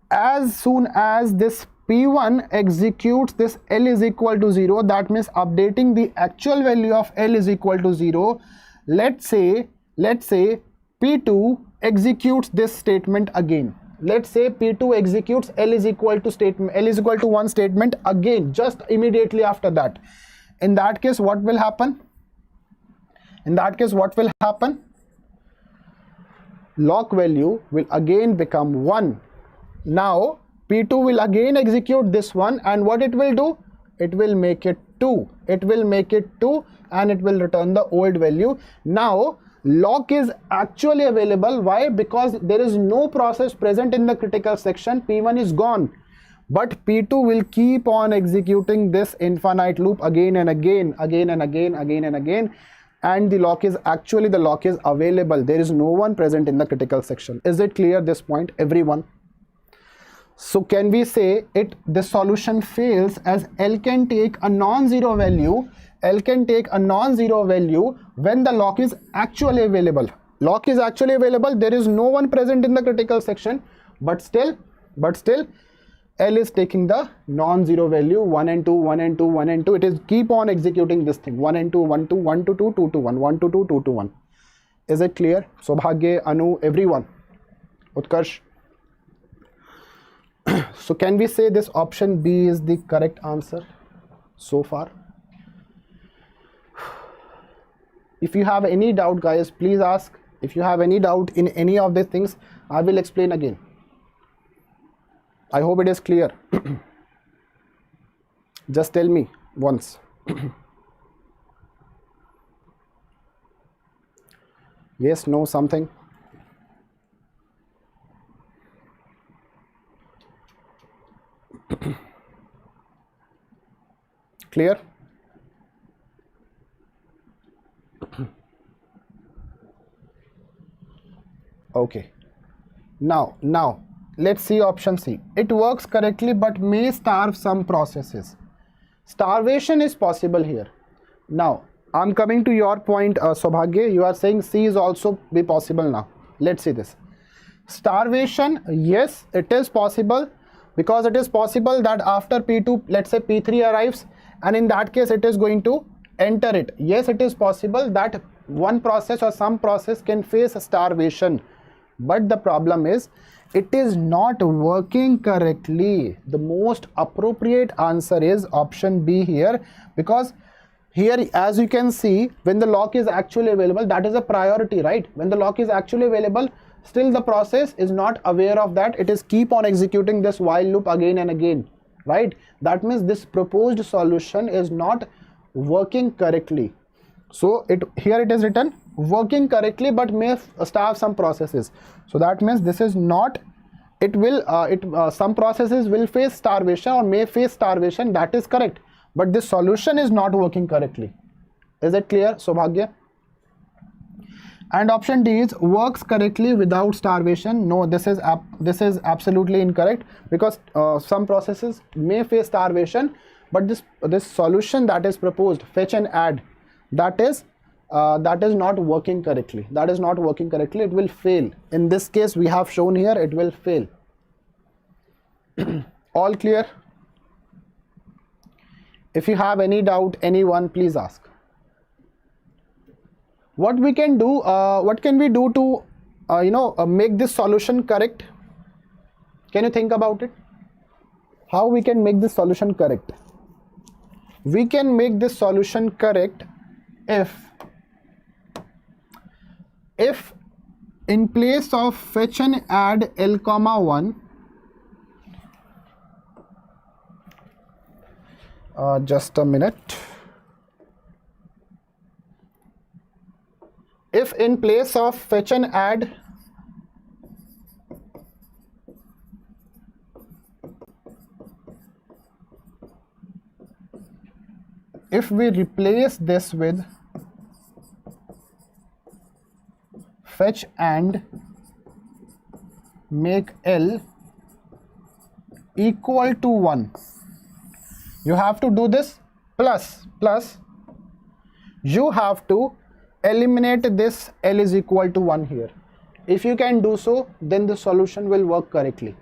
as soon as this P1 executes this L is equal to 0, that means updating the actual value of L is equal to 0. Let's say P2 executes this statement again. Let's say P2 executes L is equal to 1 statement again, just immediately after that. In that case, what will happen? Lock value will again become 1. Now P2 will again execute this one, and what it will do? It will make it 2. It will make it 2 and it will return the old value. Now lock is actually available. Why? Because there is no process present in the critical section. P1 is gone, but P2 will keep on executing this infinite loop again and again, and the lock is available. There is no one present in the critical section. Is it clear this point everyone? So can we say the solution fails as L can take a non-zero value L can take a non-zero value when the lock is actually available. Lock is actually available, there is no one present in the critical section, but still L is taking the non-zero value 1 and 2, 1 and 2, 1 and 2. It is keep on executing this thing 1 and 2, 1 to 1 to 2, 2 to 1, 1 to 2, 2 to 1. Is it clear? Sobhagya, Anu, everyone. Utkarsh. So can we say this option B is the correct answer so far? If you have any doubt, guys, please ask. If you have any doubt in any of these things, I will explain again. I hope it is clear. Just tell me once. Yes, no, something. Clear? Okay. Now let's see option C. It works correctly but may starve some processes. Starvation is possible here. Now I'm coming to your point, Sobhagya. You are saying C is also be possible now. Let's see this. Starvation, yes, it is possible, because it is possible that after P2, let's say P3 arrives, and in that case it is going to enter it. Yes, it is possible that one process or some process can face starvation, but the problem is it is not working correctly. The most appropriate answer is option B here, because here, as you can see, when the lock is actually available, that is a priority, right? When the lock is actually available, still the process is not aware of that. It is keep on executing this while loop again and again, right? That means this proposed solution is not working correctly. So here it is written working correctly but may starve some processes. So that means this is not, it will some processes will face starvation or may face starvation. That is correct, but this solution is not working correctly. Is it clear, Sobhagya? And option D is works correctly without starvation. No, this is absolutely incorrect, because some processes may face starvation, but this solution that is proposed, fetch and add, that is not working correctly. That is not working correctly. It will fail. In this case, we have shown here, it will fail. All clear? If you have any doubt, anyone, please ask. What we can do, what can we do to make this solution correct? Can you think about it? How we can make this solution correct? We can make this solution correct if in place of fetch and add L comma 1, just a minute. If in place of fetch and add if we replace this with fetch and make L equal to 1, you have to do this plus you have to eliminate this L is equal to 1 here. If you can do so, then the solution will work correctly.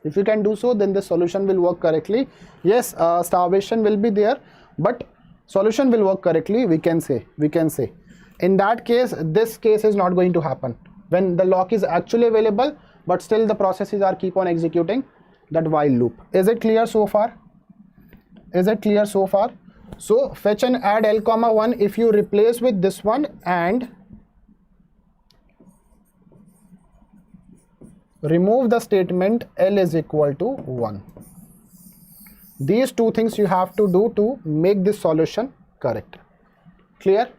If you can do so, then the solution will work correctly. Yes, starvation will be there, but solution will work correctly, we can say. In that case, this case is not going to happen. When the lock is actually available, but still the processes are keep on executing that while loop. Is it clear so far? Is it clear so far? So fetch and add L comma 1, if you replace with this one and remove the statement L is equal to 1. These two things you have to do to make this solution correct. Clear?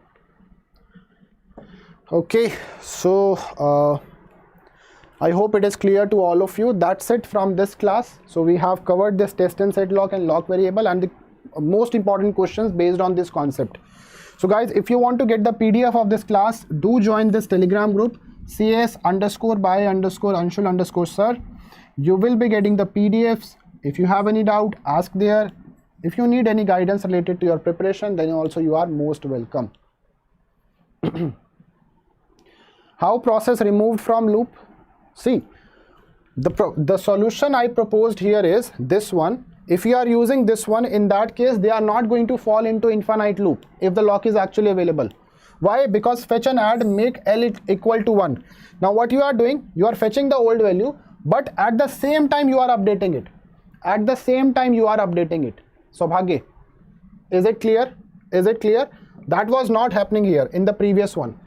Okay, so I hope it is clear to all of you. That's it from this class. So we have covered this test and set lock and lock variable and the most important questions based on this concept. So guys, if you want to get the PDF of this class, do join this Telegram group CS_by_Anshul_Sir. You will be getting the PDFs. If you have any doubt, ask there. If you need any guidance related to your preparation, then also you are most welcome. How process removed from loop? See, the solution I proposed here is this one. If you are using this one, in that case they are not going to fall into infinite loop if the lock is actually available. Why? Because fetch and add make L equal to 1. Now what you are doing, you are fetching the old value, but at the same time you are updating it. At the same time you are updating it. Saubhagya, is it clear? Is it clear? That was not happening here in the previous one.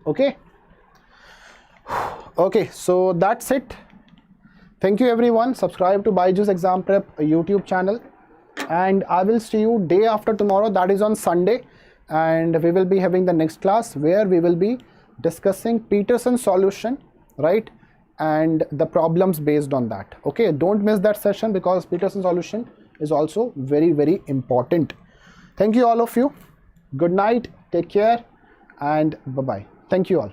Okay. Okay, so that's it. Thank you everyone. Subscribe to BYJU'S Exam Prep YouTube channel, and I will see you day after tomorrow, that is on Sunday, and we will be having the next class where we will be discussing Peterson's solution, right, and the problems based on that. Okay, don't miss that session because Peterson's solution is also very, very important. Thank you all of you. Good night, take care, and bye-bye. Thank you all.